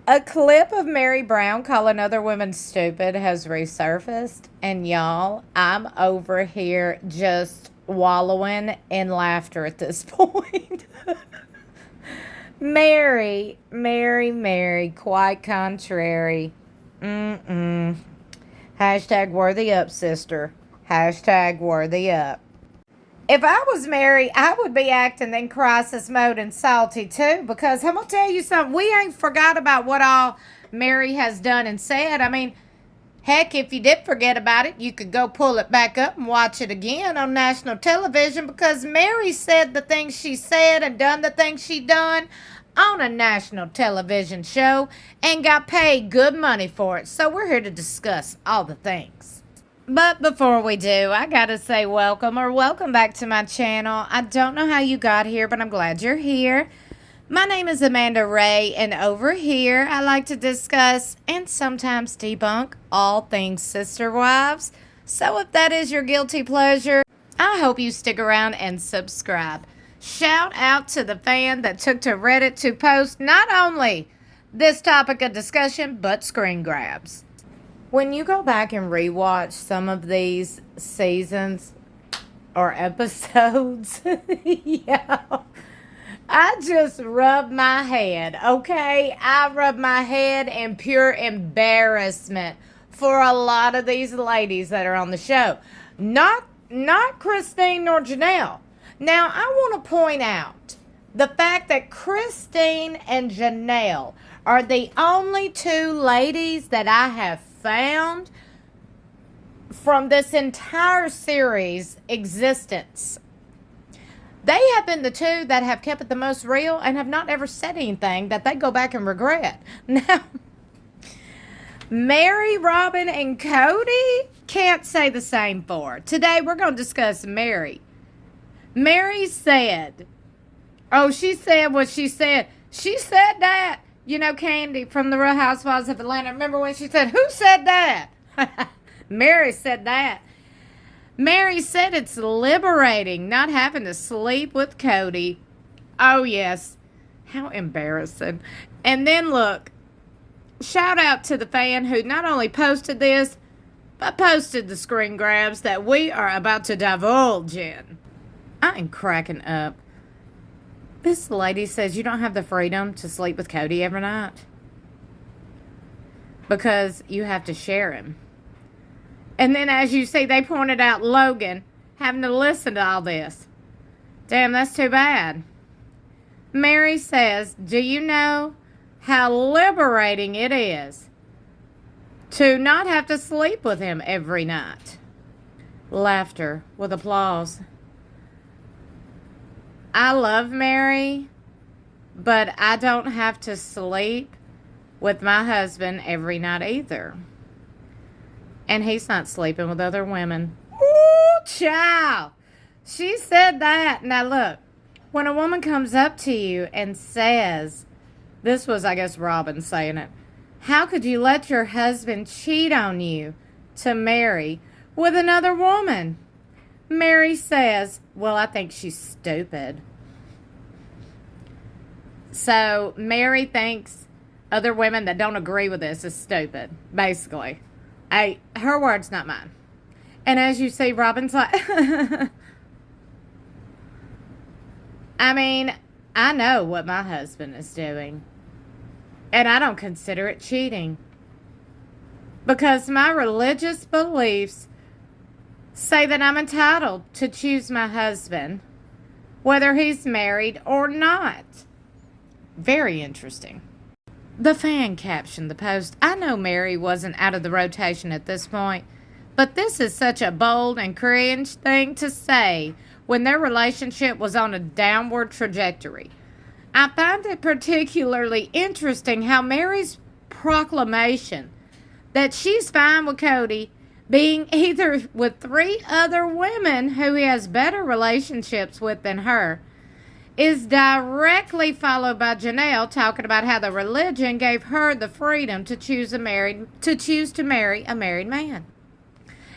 A clip of Mary Brown calling other women stupid has resurfaced, and y'all, I'm over here just wallowing in laughter at this point. Mary, quite contrary. Hashtag worthy up, sister. Hashtag worthy up. If I was Mary, I would be acting in crisis mode and salty too, because I'm going to tell you something. We ain't forgot about what all Mary has done and said. I mean, heck, if you did forget about it, you could go pull it back up and watch it again on national television, because Mary said the things she said and done the things she done on a national television show and got paid good money for it. So we're here to discuss all the things. But before we do, I gotta say welcome back to my channel. I don't know how you got here, but I'm glad you're here. My name is Amanda Ray, and over here I like to discuss and sometimes debunk all things sister wives. So if that is your guilty pleasure, I hope you stick around and subscribe. Shout out to the fan that took to Reddit to post not only this topic of discussion, but screen grabs. When you go back and rewatch some of these seasons or episodes, yeah, I just rub my head, okay? I rub my head in pure embarrassment for a lot of these ladies that are on the show. Not Christine nor Janelle. Now, I want to point out the fact that Christine and Janelle are the only two ladies that I have found from this entire series existence. They have been the two that have kept it the most real and have not ever said anything that they go back and regret. Now, Meri, Robin, and Cody can't say the same for. Today, we're going to discuss Meri. Meri said, she said what she said. She said that. You know, Candy from the Real Housewives of Atlanta. Remember when she said, who said that? Meri said that. Meri said it's liberating not having to sleep with Cody. Oh, yes. How embarrassing. And then, look, shout out to the fan who not only posted this, but posted the screen grabs that we are about to divulge in. I am cracking up. This lady says you don't have the freedom to sleep with Cody every night because you have to share him. And then, as you see, they pointed out Logan having to listen to all this. Damn, that's too bad. Meri says, do you know how liberating it is to not have to sleep with him every night? Laughter with applause. I love Meri, but I don't have to sleep with my husband every night either. And he's not sleeping with other women. Ooh, child. She said that. Now look, when a woman comes up to you and says, this was, I guess, Robin saying it, how could you let your husband cheat on you to Meri with another woman? Meri says, well, I think she's stupid. So Meri thinks other women that don't agree with this is stupid, basically. Her words, not mine. And as you see, Robin's like, I mean, I know what my husband is doing. And I don't consider it cheating. Because my religious beliefs say that I'm entitled to choose my husband, whether he's married or not. Very interesting. The fan captioned the post, I know Meri wasn't out of the rotation at this point, but this is such a bold and cringe thing to say when their relationship was on a downward trajectory. I find it particularly interesting how Meri's proclamation that she's fine with Cody being either with 3 other women who he has better relationships with than her is directly followed by Janelle talking about how the religion gave her the freedom to choose to marry a married man.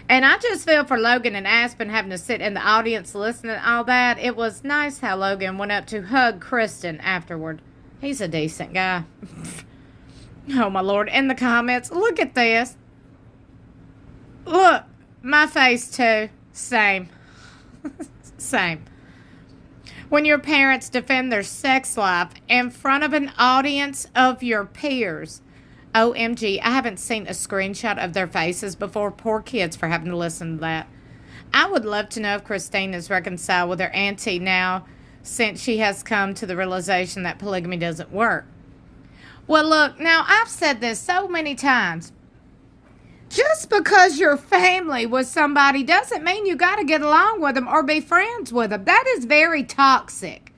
And I just feel for Logan and Aspen having to sit in the audience listening to all that. It was nice how Logan went up to hug Kristen afterward. He's a decent guy. Oh, my Lord. In the comments, look at this. Look, my face too. Same. Same. When your parents defend their sex life in front of an audience of your peers. OMG, I haven't seen a screenshot of their faces before. Poor kids for having to listen to that. I would love to know if Christine is reconciled with her auntie now since she has come to the realization that polygamy doesn't work. Well, look, now I've said this so many times. Just because you're family with somebody doesn't mean you got to get along with them or be friends with them. That is very toxic.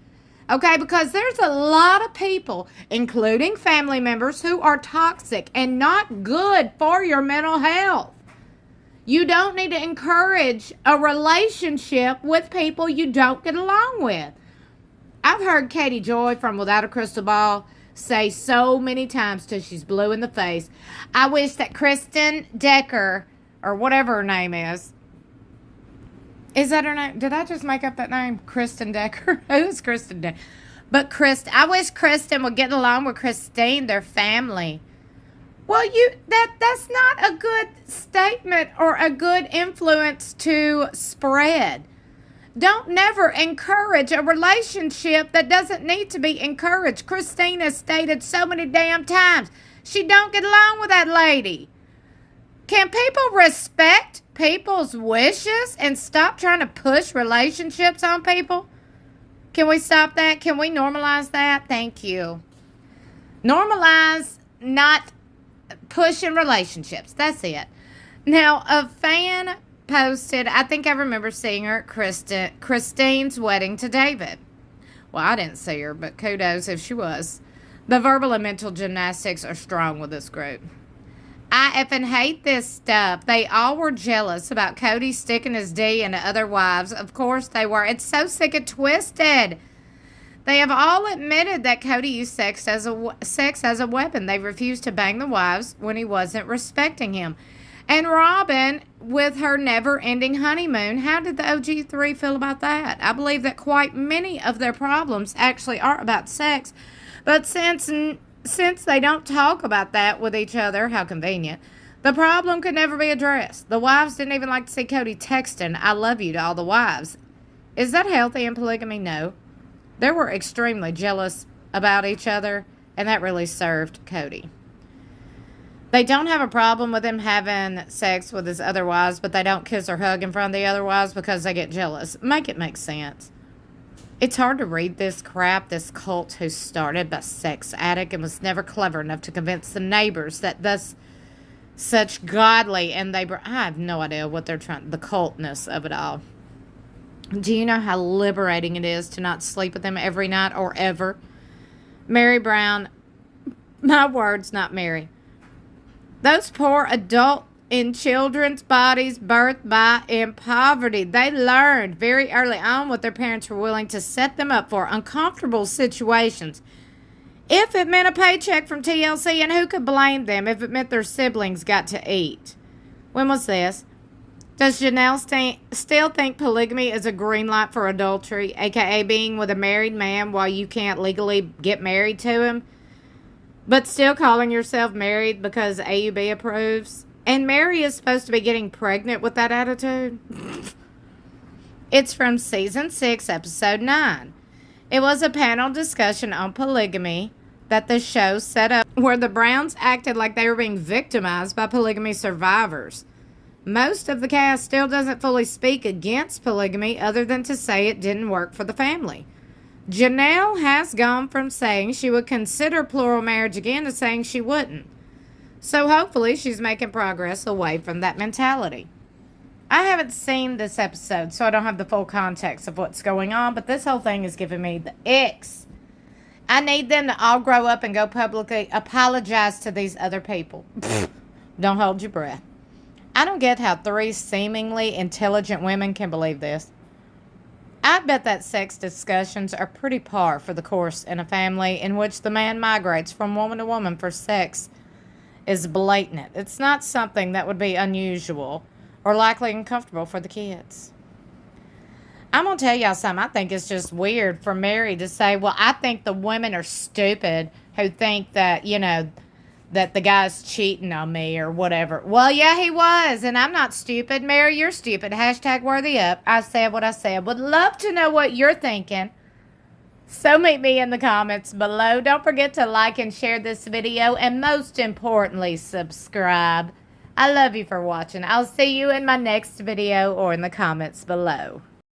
Okay, because there's a lot of people, including family members, who are toxic and not good for your mental health. You don't need to encourage a relationship with people you don't get along with. I've heard Katie Joy from Without a Crystal Ball say so many times till she's blue in the face, I wish that Kristen Decker, or whatever her name is that her name? Did I just make up that name? Kristen Decker? Who's Kristen Decker? But I wish Kristen would get along with Christine, their family. Well, that's not a good statement or a good influence to spread. Don't never encourage a relationship that doesn't need to be encouraged. Christine has stated so many damn times she don't get along with that lady. Can people respect people's wishes and stop trying to push relationships on people? Can we stop that? Can we normalize that? Thank you. Normalize not pushing relationships. That's it. Now, a fan posted, I think I remember seeing her at Christine's wedding to David. Well, I didn't see her, but kudos if she was. The verbal and mental gymnastics are strong with this group. I effing hate this stuff. They all were jealous about Cody sticking his D into other wives. Of course they were. It's so sick and twisted. They have all admitted that Cody used sex as a weapon. They refused to bang the wives when he wasn't respecting him. And Robin, with her never-ending honeymoon, how did the OG3 feel about that? I believe that quite many of their problems actually are about sex. But since they don't talk about that with each other, how convenient, the problem could never be addressed. The wives didn't even like to see Cody texting, I love you, to all the wives. Is that healthy in polygamy? No. They were extremely jealous about each other, and that really served Cody. They don't have a problem with him having sex with his other wives, but they don't kiss or hug in front of the other wives because they get jealous. Make it make sense. It's hard to read this crap, this cult who started by sex addict and was never clever enough to convince the neighbors that thus such godly, and I have no idea what they're trying, the cultness of it all. Do you know how liberating it is to not sleep with them every night or ever? Meri Brown, my words, not Mary. Those poor adult in children's bodies birthed by in poverty. They learned very early on what their parents were willing to set them up for, uncomfortable situations. If it meant a paycheck from TLC, and who could blame them if it meant their siblings got to eat? When was this? Does Janelle still think polygamy is a green light for adultery, aka being with a married man while you can't legally get married to him, but still calling yourself married because AUB approves? And Meri is supposed to be getting pregnant with that attitude? It's from season 6, episode 9. It was a panel discussion on polygamy that the show set up where the Browns acted like they were being victimized by polygamy survivors. Most of the cast still doesn't fully speak against polygamy other than to say it didn't work for the family. Janelle has gone from saying she would consider plural marriage again to saying she wouldn't. So hopefully she's making progress away from that mentality. I haven't seen this episode, so I don't have the full context of what's going on, but this whole thing is giving me the icks. I need them to all grow up and go publicly apologize to these other people. Don't hold your breath. I don't get how 3 seemingly intelligent women can believe this. I bet that sex discussions are pretty par for the course in a family in which the man migrates from woman to woman for sex is blatant. It's not something that would be unusual or likely uncomfortable for the kids. I'm going to tell y'all something. I think it's just weird for Meri to say, well, I think the women are stupid who think that, that the guy's cheating on me or whatever. Well, yeah, he was, and I'm not stupid. Meri, you're stupid. Hashtag worthy up. I said what I said. Would love to know what you're thinking. So meet me in the comments below. Don't forget to like and share this video, and most importantly, subscribe. I love you for watching. I'll see you in my next video or in the comments below.